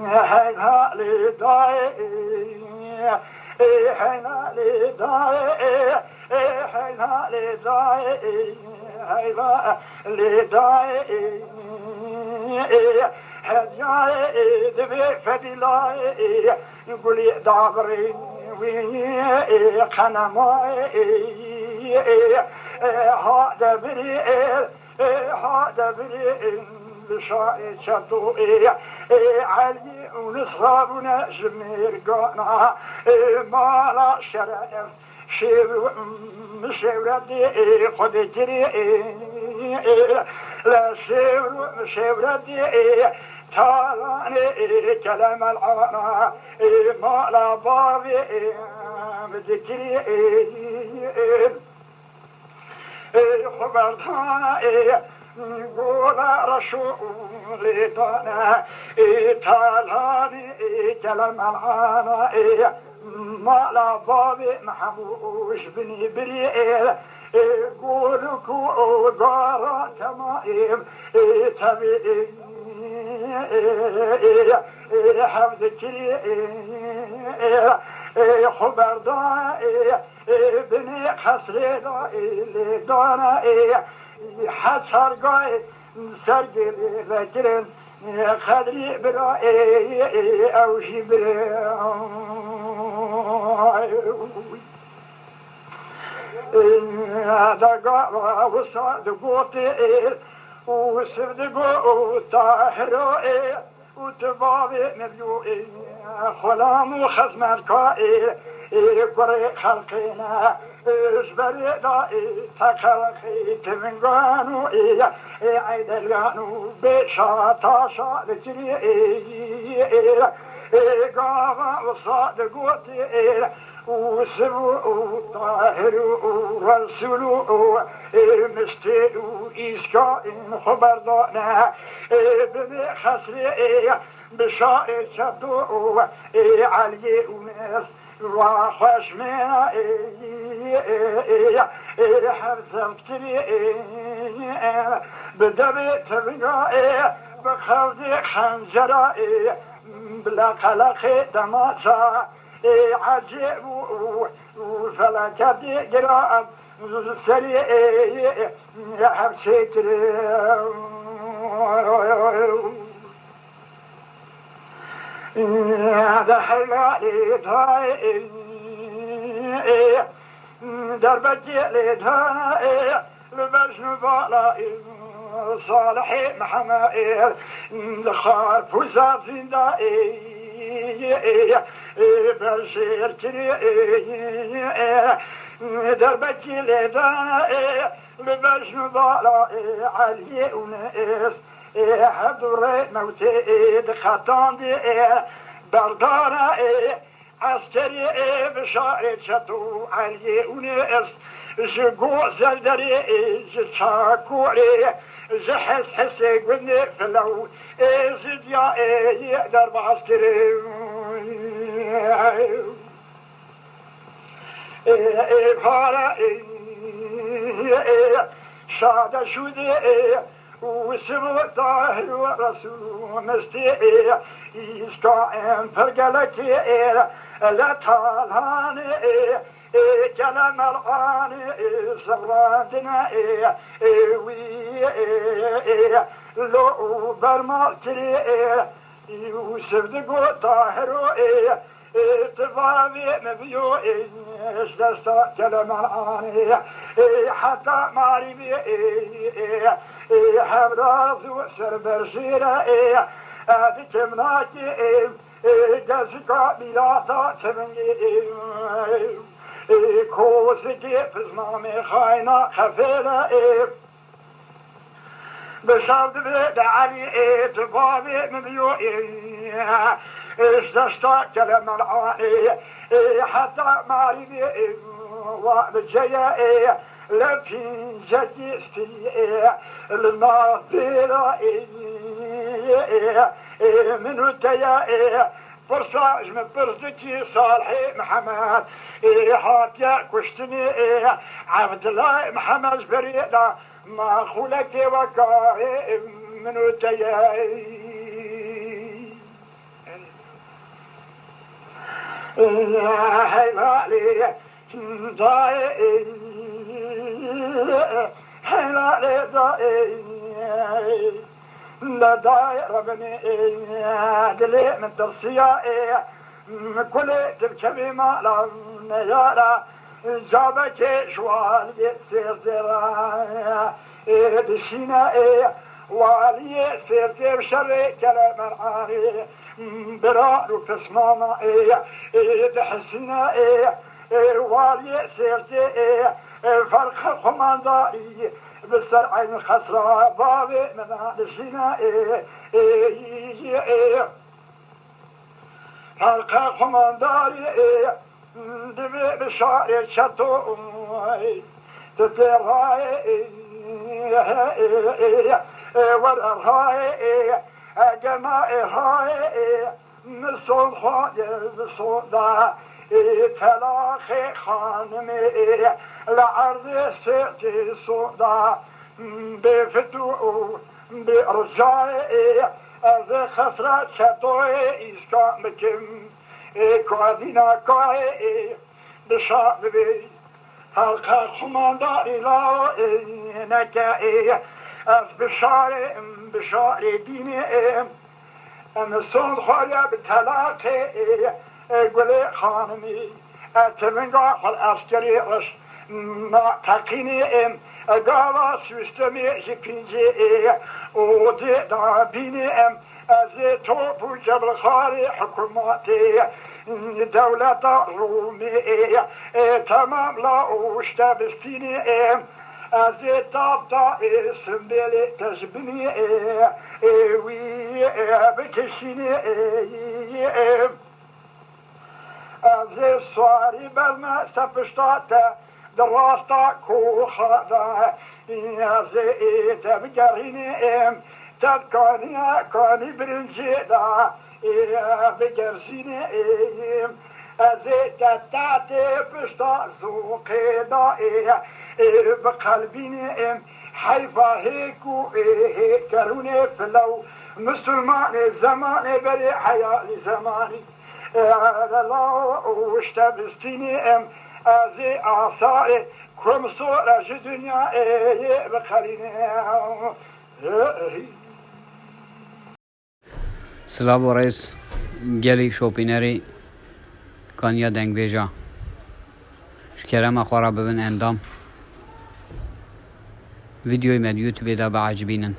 هينا لداي هينا لداي هينا لداي هينا لداي هدياي دبي فديلاي يقولي دابري وي قنماي هذا بري هذا بري بشاي شطوي علي ونصرابنا جمير قانا ما لا شرف شيورتي خد جري لا شيورتي تالاني كلام العانا ما لا بابي بذكري خبرتانا قول رسولي دانا تالاني كلام العانا ما لا بابي محبوش بني بريئ قولكو قارا تمائم تبئي حفظكي خبر دائي بني خسري دائي دانا حسر قاي سرقلي ذكرن خدري برائي او شبري دقا وصادقوتي وصدقو طاهرائي وتبابي مبيوئي خلام وخزم الكائي قري خلقنا اجبري دائي تخلقي تمنقانو عيد القانو بشاطا شاركري قاغا وصادقوتي وسبو طاهر ورسولو مستيو إسكائن خبردانا بني خسري بشائر شدو علي وناس وخش منا حرزم كري بدبي تبقى بخوضي خنجرائي بلا قلق دماغا عجيب وفلكتي قراءة سريع حبسيت هذا حلالي ضايق دربتي لدهائي لبشن بالائي صالحي محمائي لخاف وزافين دائي بشير كري دربتي لدهائي لبشن بالائي علي وناس حضر موتي دخطان دي بردارة عسكري بشائر شتو علي وناس جقو زلدري جتشاكوري جحس حسي قلني فلو زد يا يقدر بعسكري بارا شاد شودي وسبو طاهر ورسول مستيء يسكائن فرقلكي لا طالاني كلام العاني صبراتنا وي لو برمالكري يوسف دقو طاهر تفاوي مبيو اشتشتا كلام العاني حتى ماري حبراز وسر برشيرة بكمناكي قاسكا بلاتا تمني كوسكي فزمامي خاينة خفيرة بشرد بيد علي تفاوي مبيو اشتشتا كلام العاني حتى ماري وبجيا لكن جدي استري المغفرة منو تيا فرصاج من فرصتي صالحي محمد حاتيا كشتني عبد الله محمد بريدة ما خلك وكاي من تياي هيلالي ضاي هيلالي ضاي لا داي ربني دلي من ترسيا من كل تبكي ما لا يارا جابك شوال يسير درا دشينا والي سير بشر كلام العاري برا وفس ماما دحسنا والي سير فرق خمانداري بالسرع الخسرة بابي من دشينا فرق خمانداري دبي بشاري شتو تتراي ورهاي جماعي هاي مسون خاير بصودا تلاخي خانمي لعرض سيتي صودا بفتو برجاي از خسرة شتوي إسكا مكم كوادينا كوي بشاطبي حلقة خمانداري لا نكاي از بشاري ديني ام الصند خاليا بتلاقي قولي خانمي اتمنى العسكري رش ما تقيني قالا سوستمي جبينجي ودي دابيني از توب جبل خالي حكوماتي دولة رومي تمام لا وشتبستيني از تابتا اسم بلي تجبني وي بكشيني از صاري بالما سبشتاتا دراستا كوخادا از تبقريني تبقاني برنجي دا بقرسيني از تتاتي بشتا زوقي دا بقلبيني حيفا هيكو كروني فلو مسلمان زماني بري حياة زماني لا وشتبستيني ازي آثاري كم صورة دنيا بخليني سلام و رئیس گلی شوپینری کانیا دنگ بیجا شکرم اخوارا ببین اندام ویدیوی من یوتیوب دا بعجبینن